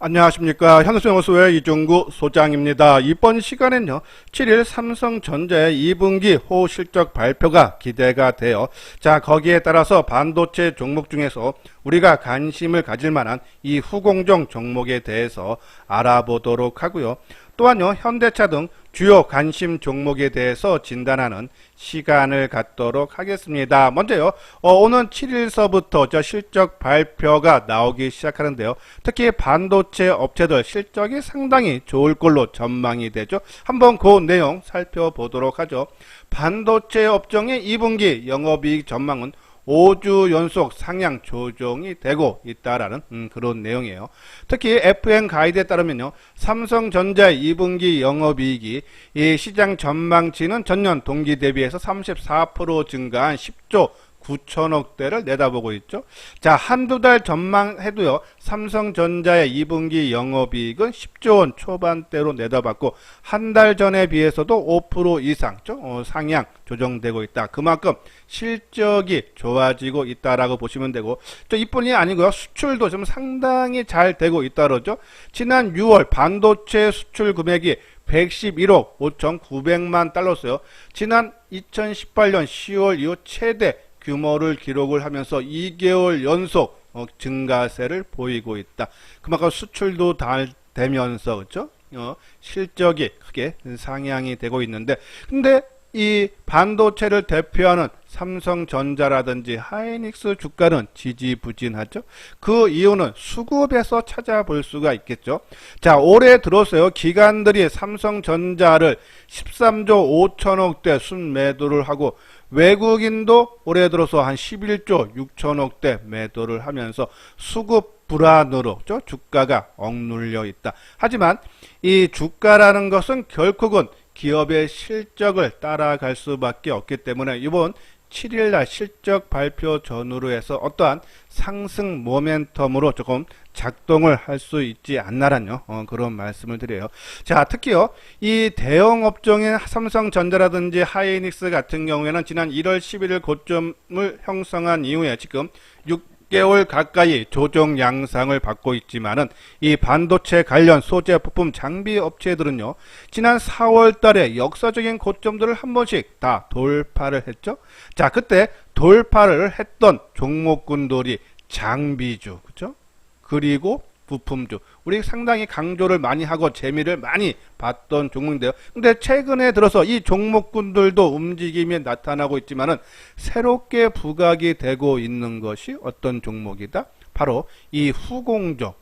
안녕하십니까. 현대생활소의 이종구 소장입니다. 이번 시간엔요, 7일 삼성전자의 2분기 호 실적 발표가 기대가 돼요. 자, 거기에 따라서 반도체 종목 중에서 우리가 관심을 가질 만한 이 후공정 종목에 대해서 알아보도록 하고요. 또한요, 현대차 등 주요 관심 종목에 대해서 진단하는 시간을 갖도록 하겠습니다. 먼저요, 오는 7일서부터 실적 발표가 나오기 시작하는데요. 특히 반도체 업체들 실적이 상당히 좋을 걸로 전망이 되죠. 한번 그 내용 살펴보도록 하죠. 반도체 업종의 2분기 영업이익 전망은 5주 연속 상향 조정이 되고 있다라는 그런 내용이에요. 특히 FM 가이드에 따르면요, 삼성전자의 2분기 영업이익이 이 시장 전망치는 전년 동기 대비해서 34% 증가한 10조 9천억대를 내다보고 있죠. 자, 한두 달 전망해도요, 삼성전자의 2분기 영업이익은 10조 원 초반대로 내다봤고, 한 달 전에 비해서도 5% 이상 상향 조정되고 있다. 그만큼 실적이 좋아지고 있다라고 보시면 되고, 이뿐이 아니고요, 수출도 좀 상당히 잘 되고 있다 그러죠. 지난 6월 반도체 수출 금액이 111억 5,900만 달러였어요. 지난 2018년 10월 이후 최대 규모를 기록을 하면서 2개월 연속 증가세를 보이고 있다. 그만큼 수출도 잘 되면서 그렇죠? 실적이 크게 상향이 되고 있는데, 근데 이 반도체를 대표하는 삼성전자라든지 하이닉스 주가는 지지부진하죠. 그 이유는 수급에서 찾아볼 수가 있겠죠. 자, 올해 들어서요, 기관들이 삼성전자를 13조 5천억대 순매도를 하고, 외국인도 올해 들어서 한 11조 6천억대 매도를 하면서 수급 불안으로 주가가 억눌려 있다. 하지만 이 주가라는 것은 결국은 기업의 실적을 따라갈 수밖에 없기 때문에 이번 7일날 실적 발표 전후로 해서 어떠한 상승 모멘텀으로 조금 작동을 할 수 있지 않나라는 그런 말씀을 드려요. 자, 특히요, 이 대형 업종인 삼성전자라든지 하이닉스 같은 경우에는 지난 1월 11일 고점을 형성한 이후에 지금 6개월 가까이 조정 양상을 받고 있지만은 이 반도체 관련 소재 부품 장비 업체들은요, 지난 4월 달에 역사적인 고점들을 한 번씩 다 돌파를 했죠. 자, 그때 돌파를 했던 종목군들이 장비주, 그죠? 그리고 부품주, 우리 상당히 강조를 많이 하고 재미를 많이 봤던 종목인데요. 근데 최근에 들어서 이 종목군들도 움직임이 나타나고 있지만은 새롭게 부각이 되고 있는 것이 어떤 종목이다? 바로 이 후공정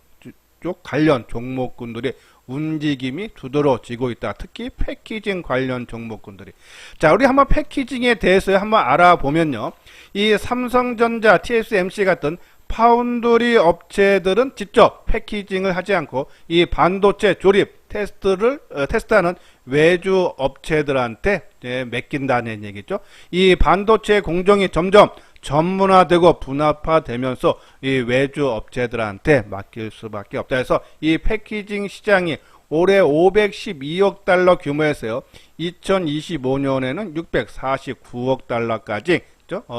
쪽 관련 종목군들의 움직임이 두드러지고 있다. 특히 패키징 관련 종목군들이. 자, 우리 한번 패키징에 대해서 한번 알아보면요, 이 삼성전자, TSMC 같은 파운드리 업체들은 직접 패키징을 하지 않고 이 반도체 조립 테스트하는 외주 업체들한테 맡긴다는 얘기죠. 이 반도체 공정이 점점 전문화되고 분업화되면서 이 외주 업체들한테 맡길 수밖에 없다 해서 이 패키징 시장이 올해 512억 달러 규모에서요, 2025년에는 649억 달러까지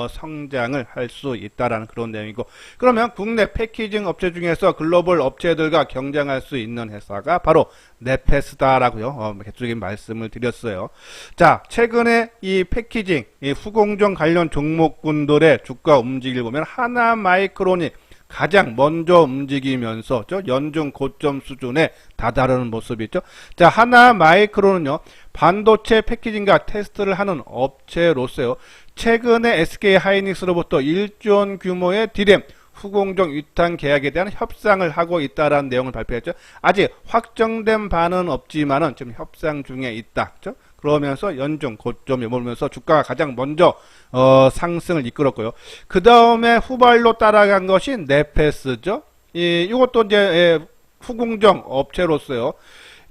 성장을 할 수 있다라는 그런 내용이고, 그러면 국내 패키징 업체 중에서 글로벌 업체들과 경쟁할 수 있는 회사가 바로 네페스다라고요, 개적인 말씀을 드렸어요. 자, 최근에 이 패키징, 이 후공정 관련 종목군들의 주가 움직임을 보면 하나마이크론이 가장 먼저 움직이면서 연중 고점 수준에 다다르는 모습이 있죠. 자, 하나마이크론은요, 반도체 패키징과 테스트를 하는 업체로서요, 최근에 SK 하이닉스로부터 1조 원 규모의 디램 후공정 위탁 계약에 대한 협상을 하고 있다라는 내용을 발표했죠. 아직 확정된 바는 없지만은 지금 협상 중에 있다. 그렇죠? 그러면서 연중 고점에 머물면서 주가가 가장 먼저 상승을 이끌었고요. 그 다음에 후발로 따라간 것이 네페스죠. 이것도 이제 후공정 업체로서요,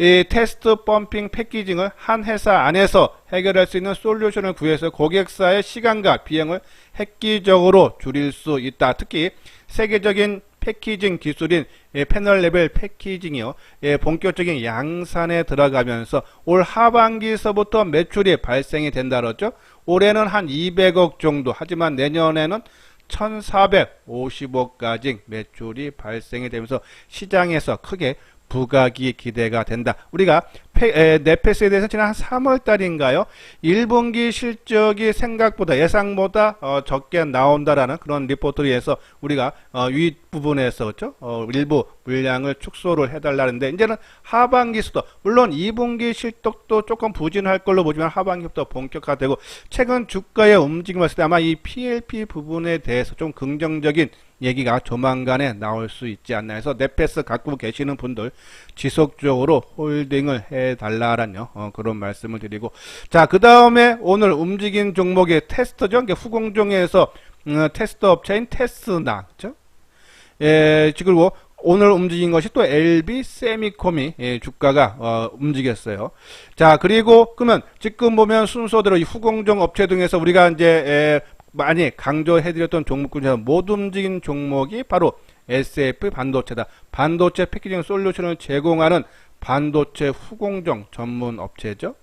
이 테스트 펌핑 패키징을 한 회사 안에서 해결할 수 있는 솔루션을 구해서 고객사의 시간과 비용을 획기적으로 줄일 수 있다. 특히 세계적인 패키징 기술인 패널 레벨 패키징이요, 본격적인 양산에 들어가면서 올 하반기서부터 매출이 발생이 된다 그러죠. 올해는 한 200억 정도, 하지만 내년에는 1450억까지 매출이 발생이 되면서 시장에서 크게 부각이 기대가 된다. 우리가 넷패스에 대해서 지난 3월 달인가요? 1분기 실적이 생각보다 예상보다 적게 나온다라는 그런 리포트를 해서 우리가 윗부분에서 그렇죠? 일부 물량을 축소를 해달라는데 이제는 하반기부터 물론 2분기 실적도 조금 부진할 걸로 보지만 하반기부터 본격화되고 최근 주가의 움직임을 봤을 때 아마 이 PLP 부분에 대해서 좀 긍정적인 얘기가 조만간에 나올 수 있지 않나 해서 넷패스 갖고 계시는 분들 지속적으로 홀딩을 해달라라는 그런 말씀을 드리고, 자, 그 다음에 오늘 움직인 종목의 테스터죠. 후공정에서 테스트 업체인 테스나, 그죠? 예, 그리고 오늘 움직인 것이 또 LB 세미콤이 주가가 움직였어요. 자, 그리고 그러면 지금 보면 순서대로 이 후공정 업체 등에서 우리가 이제 많이 강조해드렸던 종목 중에서 못 움직인 종목이 바로 SF 반도체다. 반도체 패키징 솔루션을 제공하는 반도체 후공정 전문 업체죠.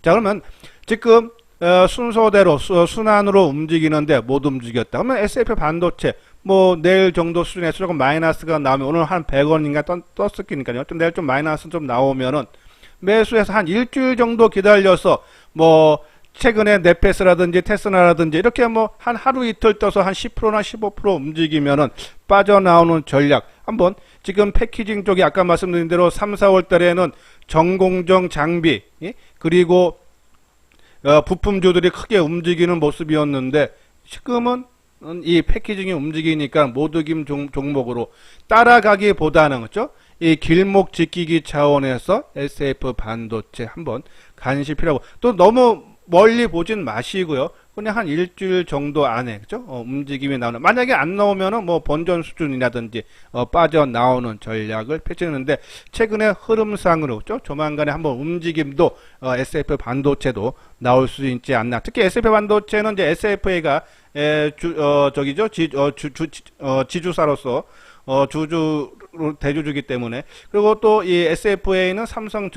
자, 그러면 지금 순서대로 순환으로 움직이는데 못 움직였다. 그러면 SF 반도체 뭐 내일 정도 수준에서 조금 마이너스가 나오면 오늘 한 100원인가 떴었으니까요. 좀 내일 좀 마이너스 좀 나오면은 매수해서 한 일주일 정도 기다려서 뭐 최근에 넷패스라든지 테스나라든지 이렇게 뭐 한 하루 이틀 떠서 한 10%나 15% 움직이면은 빠져나오는 전략 한번 지금 패키징 쪽이 아까 말씀드린 대로 3, 4월 달에는 정공정 장비 그리고 부품주들이 크게 움직이는 모습이었는데 지금은 이 패키징이 움직이니까 모두김 종목으로 따라가기보다는 그렇죠? 이 길목 지키기 차원에서 SF 반도체 한번 관심 필요하고 또 너무 멀리 보진 마시고요. 그냥 한 일주일 정도 안에 그죠? 움직임이 나오는 만약에 안 나오면은 뭐 본전 수준이라든지 빠져나오는 전략을 펼치는데 최근에 흐름상으로 그죠? 조만간에 한번 움직임도 SF 반도체도 나올 수 있지 않나. 특히 SF 반도체는 이제 SFA가 지주사로서 대주주기 때문에 그리고 또 이 SFA는 삼성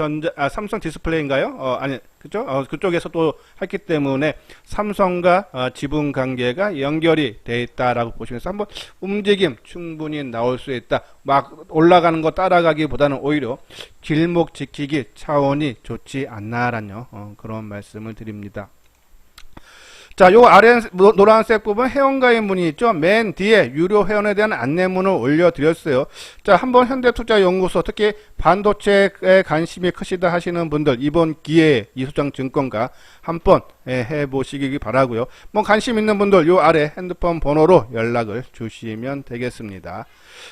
디스플레이인가요? 아니 그죠? 그쪽에서 또 했기 때문에 삼성과 지분 관계가 연결이 돼 있다라고 보시면서 한번 움직임 충분히 나올 수 있다. 막 올라가는 거 따라가기보다는 오히려 길목 지키기 차원이 좋지 않나라는 그런 말씀을 드립니다. 자, 요 아래 노란색 부분 회원가입 문이 있죠. 맨 뒤에 유료 회원에 대한 안내문을 올려드렸어요. 자, 한번 현대투자연구소 특히 반도체에 관심이 크시다 하시는 분들 이번 기회에 이소장증권과 한번 해보시기 바라고요. 뭐 관심 있는 분들 요 아래 핸드폰 번호로 연락을 주시면 되겠습니다.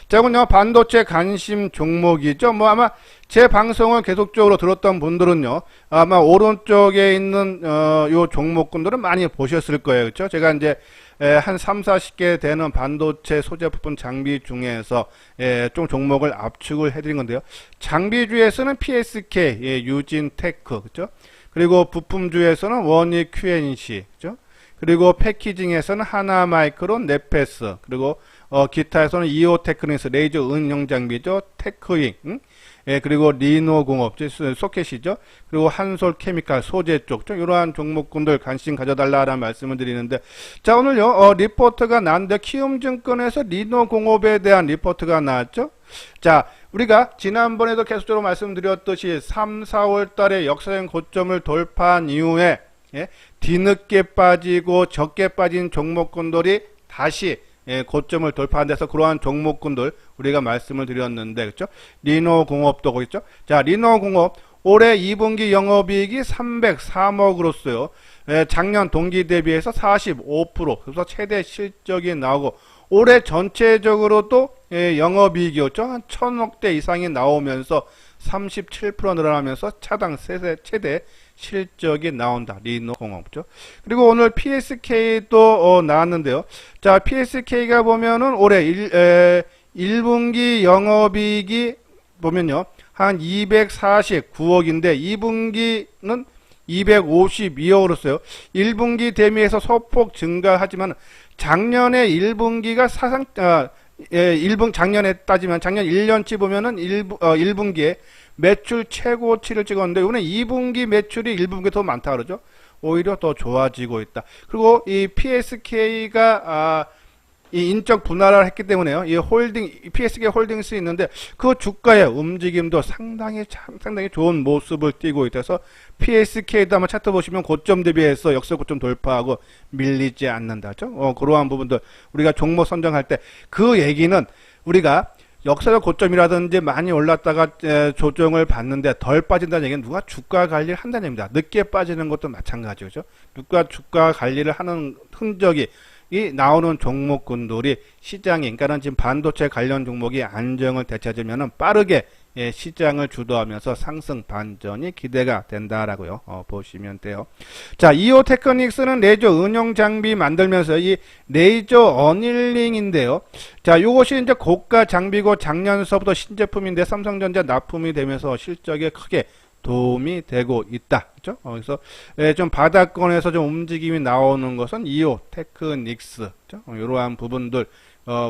자, 그럼요 반도체 관심 종목이죠. 뭐 아마 제 방송을 계속적으로 들었던 분들은요 아마 오른쪽에 있는 요 종목군들은 많이 보셨을 거예요. 그렇죠? 제가 이제 한 3, 40개 되는 반도체 소재 부품 장비 중에서 좀 종목을 압축을 해드린 건데요. 장비주에서는 PSK, 유진테크, 그렇죠? 그리고 부품주에서는 원익 QNC, 그렇죠? 그리고 패키징에서는 하나마이크론, 넷패스, 그리고 기타에서는 이오테크닉스 레이저 응용 장비죠. 테크잉, 그리고 리노공업, 소켓이죠. 그리고 한솔케미칼 소재 쪽, 이러한 종목군들 관심 가져달라라는 말씀을 드리는데, 자, 오늘요, 리포트가 나왔는데, 키움증권에서 리노공업에 대한 리포트가 나왔죠. 자, 우리가 지난번에도 계속적으로 말씀드렸듯이 3, 4월 달에 역사적인 고점을 돌파한 이후에, 뒤늦게 빠지고 적게 빠진 종목군들이 다시 고점을 돌파한 데서 그러한 종목군들 우리가 말씀을 드렸는데 그렇죠? 리노공업도 그렇죠? 자, 리노공업 올해 2분기 영업이익이 303억으로서요. 작년 동기 대비해서 45% 그래서 최대 실적이 나오고 올해 전체적으로도 영업이익이었죠. 한 1000억대 이상이 나오면서 37% 늘어나면서 차당 최대 실적이 나온다. 리노공업죠. 그리고 오늘 PSK도 나왔는데요. 자, PSK가 보면은 올해 1분기 영업이익이 보면요. 한 249억인데 2분기는 252억으로서요. 1분기 대비해서 소폭 증가하지만 작년에 1분기가 사상 작년에 따지면 작년 1년치 보면은 1분기에 매출 최고치를 찍었는데 이번에 2분기 매출이 1분기 더 많다 그러죠. 오히려 더 좋아지고 있다. 그리고 이 PSK가 이 인적 분할을 했기 때문에요. 이 홀딩, PSK 홀딩스 있는데 그 주가의 움직임도 상당히 좋은 모습을 띠고 있어서 PSK도 한번 차트 보시면 고점 대비해서 역사 고점 돌파하고 밀리지 않는다죠. 그러한 부분들 우리가 종목 선정할 때 그 얘기는 우리가 역사적 고점이라든지 많이 올랐다가 조정을 받는데 덜 빠진다는 얘기는 누가 주가 관리를 한다는 얘기입니다. 늦게 빠지는 것도 마찬가지죠. 누가 주가 관리를 하는 흔적이 이 나오는 종목군들이 시장이, 그러니까는 지금 반도체 관련 종목이 안정을 되찾으면은 빠르게 시장을 주도하면서 상승 반전이 기대가 된다라고요. 보시면 돼요. 자, 이오 테크닉스는 레이저 응용 장비 만들면서 이 레이저 어닐링인데요. 자, 요것이 이제 고가 장비고 작년서부터 신제품인데 삼성전자 납품이 되면서 실적에 크게 도움이 되고 있다. 그렇죠? 그래서 좀 바닥권에서 좀 움직임이 나오는 것은 이오 테크닉스, 그렇죠? 이러한 부분들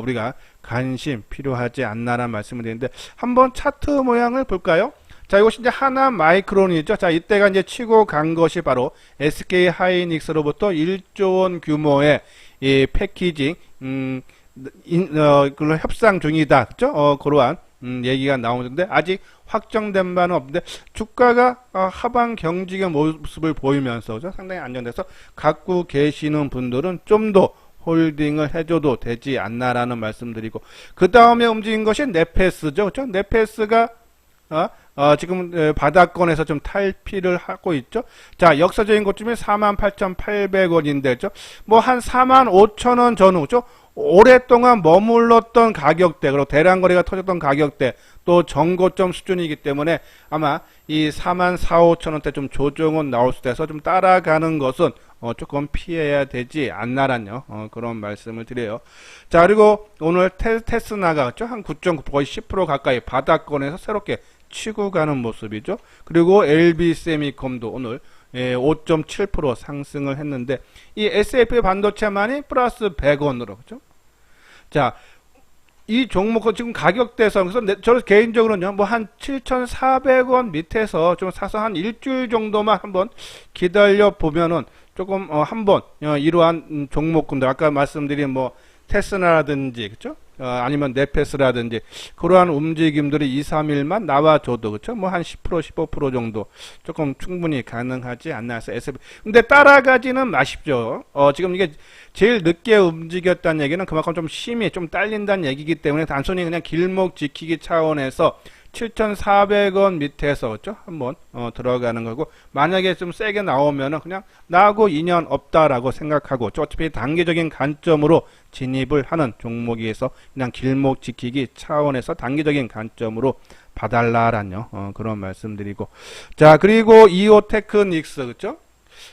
우리가 관심 필요하지 않나라는 말씀을 드리는데 한번 차트 모양을 볼까요? 자, 이것이 이제 하나 마이크론이죠. 자, 이때가 이제 치고 간 것이 바로 SK 하이닉스로부터 1조 원 규모의 이 패키징 협상 중이다. 그렇죠? 그러한 얘기가 나오는데 아직 확정된 바는 없는데 주가가 하방 경직의 모습을 보이면서 상당히 안정돼서 갖고 계시는 분들은 좀 더 홀딩을 해줘도 되지 않나라는 말씀드리고 그 다음에 움직인 것이 네페스죠. 그렇죠? 네페스가 지금 바닥권에서 좀 탈피를 하고 있죠. 자, 역사적인 고점이 48,800원인데, 그렇죠? 뭐 한 45,000원 전후, 그렇죠? 오랫동안 머물렀던 가격대, 그리고 대량 거래가 터졌던 가격대, 또 전고점 수준이기 때문에 아마 이 44,500원대 좀 조정은 나올 수도 해서 좀 따라가는 것은 조금 피해야 되지 않나라뇨. 그런 말씀을 드려요. 자, 그리고 오늘 테스나가 그렇죠? 한 9.9% 거의 10% 가까이 바닥권에서 새롭게 치고 가는 모습이죠. 그리고 LB세미컴도 오늘 5.7% 상승을 했는데 이 SFA 반도체만이 플러스 100원으로 그죠? 자, 이 종목은 지금 가격대에서 그래서 저는 개인적으로는요 뭐 한 7,400원 밑에서 좀 사서 한 일주일 정도만 한번 기다려 보면은 조금 한번 이러한 종목군들 아까 말씀드린 뭐 테스나라든지 그죠? 아니면 네페스라든지 그러한 움직임들이 2, 3일만 나와줘도 그쵸? 뭐 한 10%, 15% 정도 조금 충분히 가능하지 않나 해서 SF. 근데 따라가지는 마십시오. 지금 이게 제일 늦게 움직였다는 얘기는 그만큼 좀 힘이 좀 딸린다는 얘기이기 때문에 단순히 그냥 길목 지키기 차원에서 7,400원 밑에서 그렇죠? 한번 들어가는 거고 만약에 좀 세게 나오면은 그냥 나하고 인연 없다라고 생각하고 어차피 단기적인 관점으로 진입을 하는 종목에서 그냥 길목 지키기 차원에서 단기적인 관점으로 봐달라라뇨. 그런 말씀드리고 자, 그리고 이오 테크닉스 그렇죠?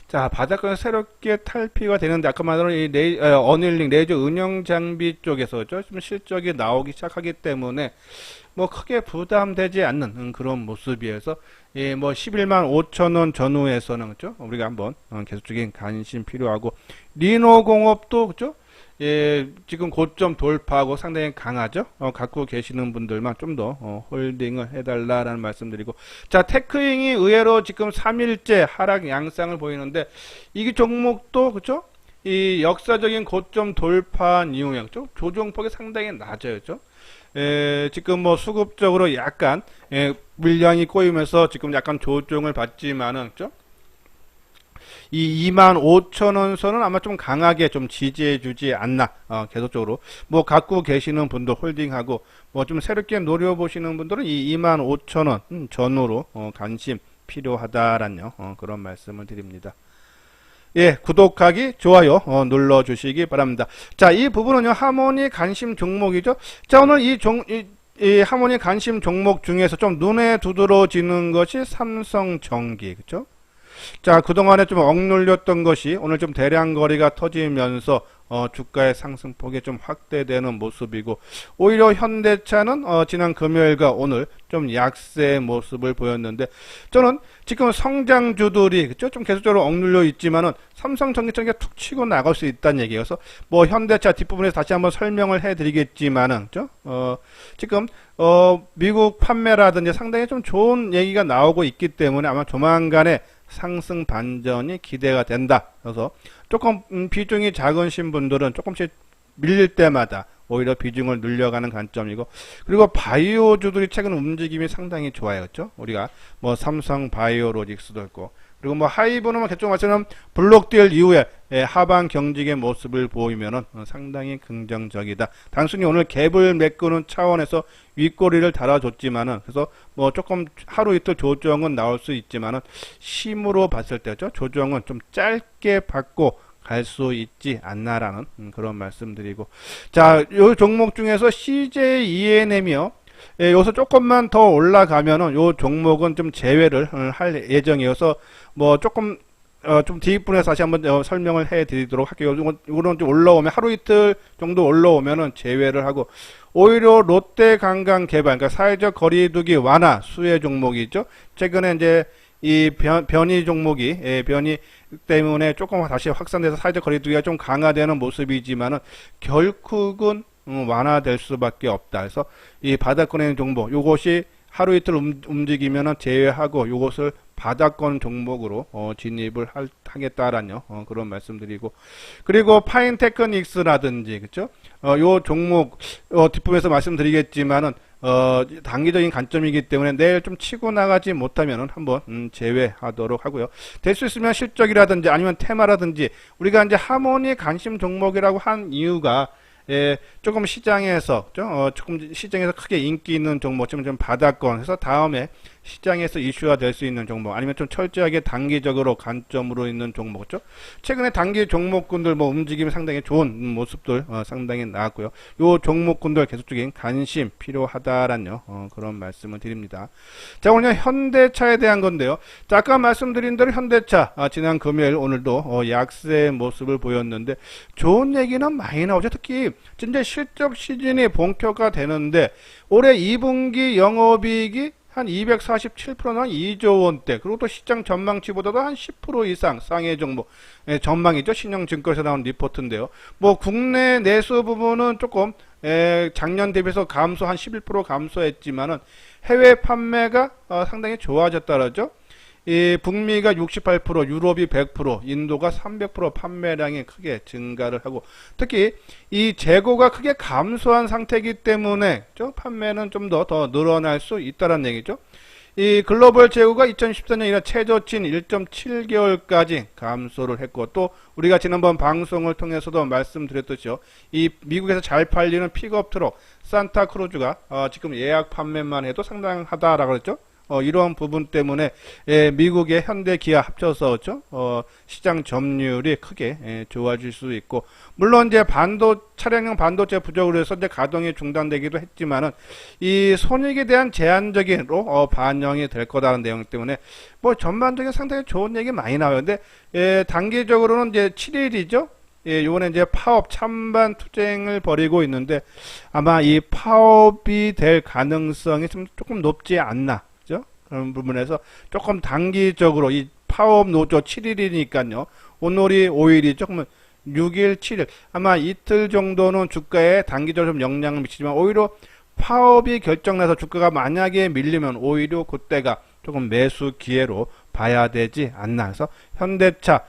자, 바닥권에서 새롭게 탈피가 되는데 아까 말한 이 어닐링 레이저 응용 장비 쪽에서 좀 실적이 나오기 시작하기 때문에 뭐 크게 부담되지 않는 그런 모습이어서 뭐 11만 5천원 전후에서는 그렇죠? 우리가 한번 계속적인 관심 필요하고 리노공업도 그렇죠? 지금 고점 돌파하고 상당히 강하죠. 갖고 계시는 분들만 좀 더 홀딩을 해달라라는 말씀드리고 자, 테크잉이 의외로 지금 3일째 하락 양상을 보이는데 이 종목도 그렇죠? 이 역사적인 고점 돌파한 이후에 그렇죠? 조정폭이 상당히 낮아요. 그렇죠? 지금 뭐 수급적으로 약간 물량이 꼬이면서 지금 약간 조정을 받지만은 그렇죠? 이 25,000원 선은 아마 좀 강하게 좀 지지해 주지 않나. 계속적으로 뭐 갖고 계시는 분들 홀딩하고 뭐 좀 새롭게 노려보시는 분들은 이 25,000원 전후로 관심 필요하다라는 그런 말씀을 드립니다. 예, 구독하기, 좋아요 눌러 주시기 바랍니다. 자, 이 부분은요 하모니 관심 종목이죠. 자, 오늘 이 하모니 관심 종목 중에서 좀 눈에 두드러지는 것이 삼성전기 그렇죠? 자, 그동안에 좀 억눌렸던 것이 오늘 좀 대량 거래가 터지면서 주가의 상승폭이 좀 확대되는 모습이고 오히려 현대차는 지난 금요일과 오늘 좀 약세의 모습을 보였는데 저는 지금 성장주들이 그쵸? 좀 계속적으로 억눌려 있지만은 삼성전기처럼 툭 치고 나갈 수 있다는 얘기여서 뭐 현대차 뒷부분에서 다시 한번 설명을 해드리겠지만은 그쵸? 지금 미국 판매라든지 상당히 좀 좋은 얘기가 나오고 있기 때문에 아마 조만간에 상승 반전이 기대가 된다. 그래서 조금 비중이 작으신 분들은 조금씩 밀릴 때마다 오히려 비중을 늘려가는 관점이고, 그리고 바이오주들이 최근 움직임이 상당히 좋아요. 그렇죠? 우리가 뭐 삼성 바이오로직스도 있고, 그리고 뭐 하이브는 개정 말처럼 블록딜 이후에 하방 경직의 모습을 보이면은 상당히 긍정적이다. 단순히 오늘 갭을 메꾸는 차원에서 윗꼬리를 달아줬지만은, 그래서 뭐 조금 하루 이틀 조정은 나올 수 있지만은 심으로 봤을 때죠, 조정은 좀 짧게 받고 갈 수 있지 않나라는 그런 말씀드리고, 자, 요 종목 중에서 CJENM이요. 여기서 조금만 더 올라가면은 요 종목은 좀 제외를 할 예정이어서 뭐 조금 좀 뒷부분에서 다시 한번 설명을 해 드리도록 할게요. 이거는 좀 올라오면 하루 이틀 정도 올라오면은 제외를 하고, 오히려 롯데관광개발, 그러니까 사회적 거리두기 완화 수혜 종목이죠. 최근에 이제 이 변이 종목이 변이 때문에 조금 다시 확산돼서 사회적 거리두기가 좀 강화되는 모습이지만은 결국은 완화될 수밖에 없다. 그래서 이 바닥권에 있는 종목, 요것이 하루 이틀 움직이면은 제외하고 요것을 바닥권 종목으로 진입을 하겠다라는 그런 말씀드리고, 그리고 파인테크닉스라든지, 그쵸? 요 종목 뒷부분에서 말씀드리겠지만은 단기적인 관점이기 때문에 내일 좀 치고 나가지 못하면은 한번 제외하도록 하고요. 될 수 있으면 실적이라든지 아니면 테마라든지, 우리가 이제 하모니 관심 종목이라고 한 이유가 조금 시장에서 조금 시장에서 크게 인기 있는 종목, 좀 바닥권 해서 다음에 시장에서 이슈가 될 수 있는 종목, 아니면 좀 철저하게 단기적으로 관점으로 있는 종목이죠. 최근에 단기 종목군들 뭐 움직임이 상당히 좋은 모습들 상당히 나왔고요. 요 종목군들 계속적인 관심 필요하다라는 그런 말씀을 드립니다. 자, 오늘 현대차에 대한 건데요. 자, 아까 말씀드린 대로 현대차 지난 금요일 오늘도 약세 모습을 보였는데 좋은 얘기는 많이 나오죠. 특히 진짜 실적 시즌이 본격화 되는데 올해 2분기 영업이익이 한 247%는 한 2조 원대, 그리고 또 시장 전망치보다도 한 10% 이상 상해 종목 전망이죠. 신영증권에서 나온 리포트인데요. 뭐 국내 내수 부분은 조금 작년 대비해서 감소 한 11% 감소했지만은 해외 판매가 상당히 좋아졌다라죠. 이 북미가 68%, 유럽이 100%, 인도가 300% 판매량이 크게 증가를 하고, 특히 이 재고가 크게 감소한 상태이기 때문에 판매는 좀 더 늘어날 수 있다는 얘기죠. 이 글로벌 재고가 2014년 이래 최저치인 1.7개월까지 감소를 했고, 또 우리가 지난번 방송을 통해서도 말씀드렸듯이요, 이 미국에서 잘 팔리는 픽업 트럭 산타크루즈가 지금 예약 판매만 해도 상당하다라고 그랬죠. 이러한 부분 때문에 미국의 현대 기아 합쳐서 그렇죠? 시장 점유율이 크게 좋아질 수 있고, 물론 이제 차량용 반도체 부족으로 해서 이제 가동이 중단되기도 했지만은 이 손익에 대한 제한적인로 반영이 될 거다라는 내용 때문에 뭐 전반적인 상당히 좋은 얘기 많이 나와요. 근데 단기적으로는 이제 7일이죠. 요번에 이제 파업 찬반 투쟁을 벌이고 있는데 아마 이 파업이 될 가능성이 조금 높지 않나. 그런 부분에서 조금 단기적으로 이 파업 노조 7일이니까요. 오늘이 5일이 조금 6일, 7일 아마 이틀 정도는 주가에 단기적으로 좀 영향을 미치지만, 오히려 파업이 결정나서 주가가 만약에 밀리면 오히려 그때가 조금 매수 기회로 봐야 되지 않나. 해서 현대차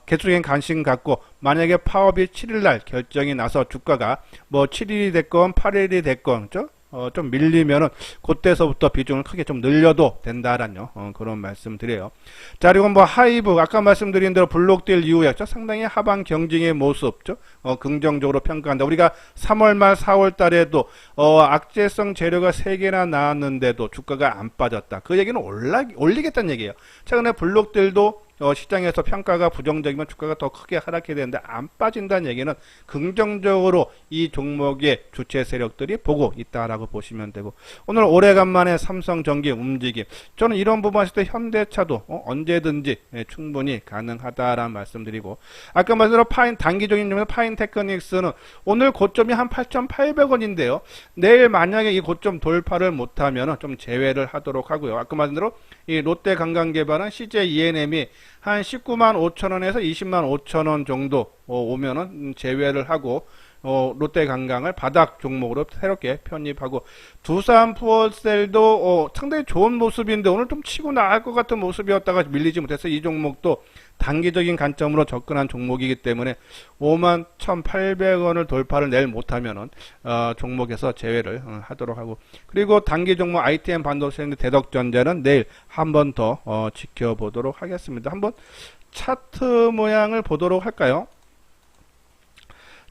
계속적인 관심 갖고, 만약에 파업이 7일날 결정이 나서 주가가 뭐 7일이 됐건 8일이 됐건 그렇죠? 좀 밀리면은 그때서부터 비중을 크게 좀 늘려도 된다라는 그런 말씀 드려요. 자, 그리고 뭐 하이브 아까 말씀드린 대로 블록딜 이후에 상당히 하방 경쟁의 모습 긍정적으로 평가한다. 우리가 3월 말 4월 달에도 악재성 재료가 3개나 나왔는데도 주가가 안 빠졌다. 그 얘기는 올리겠다는 얘기예요. 최근에 블록딜도 시장에서 평가가 부정적이면 주가가 더 크게 하락해야 되는데 안 빠진다는 얘기는 긍정적으로 이 종목의 주체 세력들이 보고 있다라고 보시면 되고, 오늘 오래간만에 삼성전기 움직임, 저는 이런 부분 했을 때 현대차도 언제든지 충분히 가능하다라는 말씀드리고, 아까 말씀드린 단기적인 점에서 파인테크닉스는 오늘 고점이 한 8,800원인데요 내일 만약에 이 고점 돌파를 못하면 좀 제외를 하도록 하고요. 아까 말씀대로 이 롯데관광개발은 CJENM이 한 19만 5천원에서 20만 5천원 정도 오면은 제외를 하고 롯데관광을 바닥 종목으로 새롭게 편입하고, 두산 푸얼셀도 상당히 좋은 모습인데 오늘 좀 치고 나갈 것 같은 모습이었다가 밀리지 못해서 이 종목도 단기적인 관점으로 접근한 종목이기 때문에 5만 1,800원을 돌파를 내일 못하면은 종목에서 제외를 하도록 하고, 그리고 단기 종목 ITM 반도체 대덕전자는 내일 한 번 더 지켜보도록 하겠습니다. 한번 차트 모양을 보도록 할까요?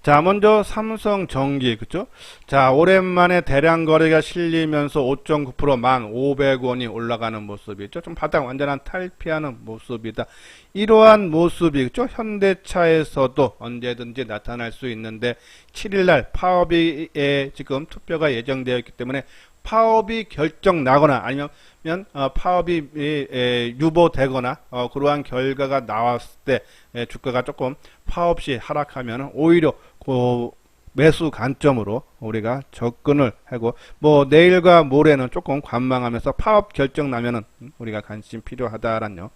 자, 먼저 삼성전기, 그쵸? 자, 오랜만에 대량 거래가 실리면서 5.9% 1,500원이 올라가는 모습이죠. 좀 바닥 완전한 탈피하는 모습이다. 이러한 모습이, 그쵸? 현대차에서도 언제든지 나타날 수 있는데, 7일날 파업에 지금 투표가 예정되어 있기 때문에 파업이 결정 나거나 아니면 파업이 유보되거나 그러한 결과가 나왔을 때 주가가 조금 파업 시 하락하면 오히려 그 매수 관점으로 우리가 접근을 하고, 뭐 내일과 모레는 조금 관망하면서 파업 결정 나면은 우리가 관심 필요하다라는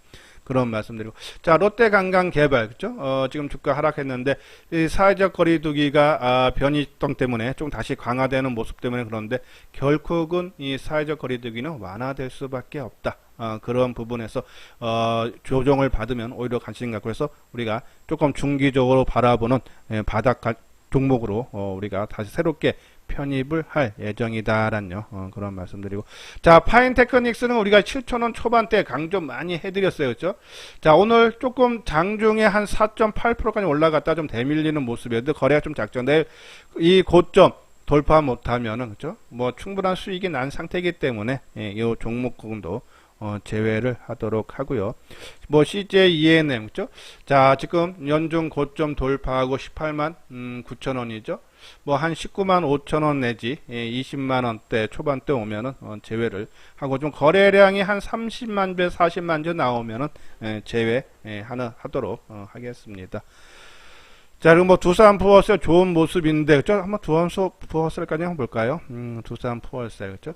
그런 말씀드리고, 자, 롯데관광개발, 그죠? 지금 주가 하락했는데 이 사회적 거리두기가 변이성 때문에 좀 다시 강화되는 모습 때문에 그런데 결국은 이 사회적 거리두기는 완화될 수밖에 없다. 그런 부분에서 조정을 받으면 오히려 관심 갖고, 해서 우리가 조금 중기적으로 바라보는 바닥 종목으로 우리가 다시 새롭게 편입을 할 예정이다라는 그런 말씀드리고, 자, 파인테크닉스는 우리가 7,000원 초반대 강조 많이 해드렸어요, 그렇죠? 자, 오늘 조금 장중에 한 4.8%까지 올라갔다 좀 대밀리는 모습이었는데 거래가 좀 작죠. 내일 이 고점 돌파 못하면은, 그렇죠? 뭐 충분한 수익이 난 상태이기 때문에 이 종목군도 제외를 하도록 하고요. 뭐 CJ ENM, 그죠? 자, 지금 연중 고점 돌파하고 18만 9천원이죠. 뭐 한 19만 5천원 내지 20만 원대 초반대 오면은 제외를 하고, 좀 거래량이 한 30만 배 40만 주 나오면은 제외 하도록 하겠습니다. 자, 그리고 뭐 두산 푸얼셀 좋은 모습인데, 그죠? 한번 두산 푸얼셀까지 한번 볼까요? 두산 푸얼셀, 그죠?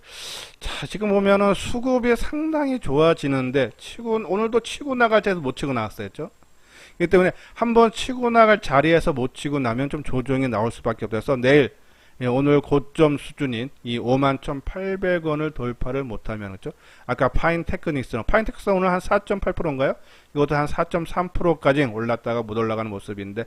자, 지금 보면은 수급이 상당히 좋아지는데 오늘도 치고 나갈 때도 못 치고 나왔어요, 그죠? 그렇기 때문에 한번 치고 나갈 자리에서 못 치고 나면 좀 조정이 나올 수밖에 없어서 내일 오늘 고점 수준인 이 51,800원을 돌파를 못하면, 그죠? 아까 파인테크닉스는 오늘 한 4.8%인가요? 이것도 한 4.3%까지 올랐다가 못 올라가는 모습인데,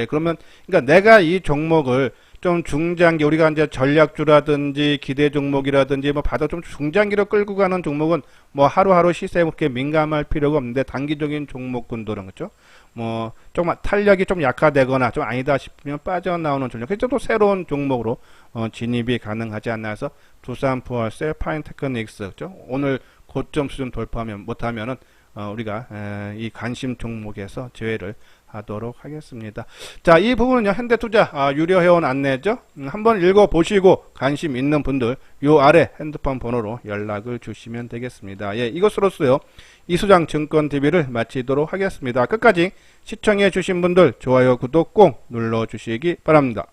그러면 그러니까 내가 이 종목을 좀 중장기, 우리가 이제 전략주라든지 기대 종목이라든지 뭐 바닥 좀 중장기로 끌고 가는 종목은 뭐 하루하루 시세에 그렇게 민감할 필요가 없는데, 단기적인 종목군들은, 그죠? 뭐 조금 탄력이 좀 약화되거나 좀 아니다 싶으면 빠져나오는 전략, 그래서 또 새로운 종목으로 진입이 가능하지 않나 해서 두산 푸얼셀, 파인테크닉스, 그죠? 오늘 고점 수준 돌파하면 못하면은 우리가 이 관심 종목에서 제외를 하도록 하겠습니다. 자, 이 부분은요, 현대투자 유료회원 안내죠. 한번 읽어보시고 관심 있는 분들 요 아래 핸드폰 번호로 연락을 주시면 되겠습니다. 예, 이것으로서요 이수장 증권TV를 마치도록 하겠습니다. 끝까지 시청해 주신 분들 좋아요, 구독 꼭 눌러주시기 바랍니다.